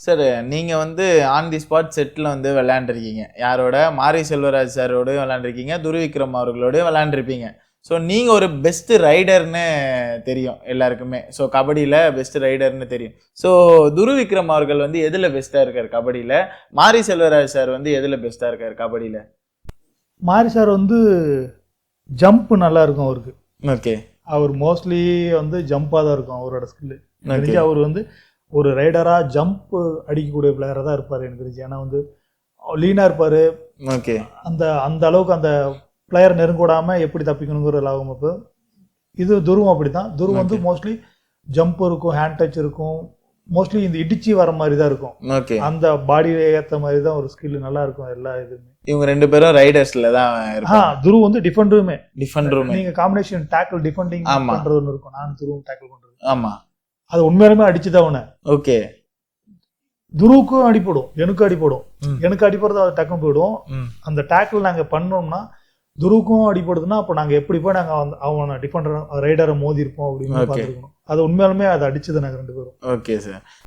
Sir நீங்க வந்து on the spot செட்ல வந்து விளையாண்டுருக்கீங்க. யாரோட? மாரி செல்வராஜ் சாரோடயும் விளையாண்டுருக்கீங்க. துருவிக்ரம் அவர்களோடயும் விளையாண்டுருப்பீங்க. ஸோ நீங்க ஒரு பெஸ்ட் ரைடர்னு தெரியும் எல்லாருக்குமே. ஸோ கபடியில பெஸ்ட் ரைடர்னு தெரியும். ஸோ துருவிக்ரம் அவர்கள் வந்து எதுல பெஸ்டா இருக்காரு கபடியில? மாரி செல்வராஜ் சார் வந்து எதுல பெஸ்டா இருக்காரு கபடியில? மாரி சார் வந்து ஜம்ப் நல்லா இருக்கும் அவருக்கு. ஓகே. அவர் மோஸ்ட்லி வந்து ஜம்பாக தான் இருக்கும் அவரோட ஸ்கில்லு. ஓகே. தெரிஞ்சு அவர் வந்து ஒரு ரைடராக ஜம்ப் அடிக்கக்கூடிய பிளேயராக தான் இருப்பார் எனக்கு தெரிஞ்சு. ஏன்னா வந்து லீனாக இருப்பார். ஓகே. அந்த அந்த அளவுக்கு அந்த பிளேயர் நெருங்கூடாமல் எப்படி தப்பிக்கணுங்கிற லாபம். இப்போ இது துருவம் அப்படி தான். துருவம் வந்து மோஸ்ட்லி ஜம்ப் இருக்கும், ஹேண்ட் டச் இருக்கும், மோஸ்ட்லி இந்த இடிச்சு வர மாதிரி தான் இருக்கும். ஓகே. அந்த பாடியை ஏற்ற மாதிரி தான் ஒரு ஸ்கில் நல்லா இருக்கும் எல்லா இதுவுமே. இவங்க 2 பேரும் ரைடர்ஸ்ல தான் இருப்பாங்க. துருவ் வந்து டிஃபெண்டருமே. டிஃபெண்டருமே. நீங்க காம்பினேஷன் டேக்கிள் டிஃபெண்டிங் ஆமா. பண்றது ஒன்று இருக்கும். நான் துருவ் டேக்கிள் பண்றது. ஆமா. அது உண்மையாலுமே அடிச்சுதான் அவனை. ஓகே. துருவுக்கும் அடிப்படும், எனக்கும் அடிப்படும். ம். எனக்கு அடிப்படுறது அது டக்குன்னு போயிடும். ம். அந்த டேக்கிள் நாங்க பண்ணோம்னா துருவுக்கும் அடிப்படுதுன்னா அப்போ நாங்க எப்படி போய் நாங்க அவனை டிஃபெண்டர் ரைடரை மோதி இருப்போம் அப்படின்னு Okay. பார்த்துருக்கணும். அது உண்மையாலுமே அதை அடிச்சது நாங்க 2 பேரும். Okay sir.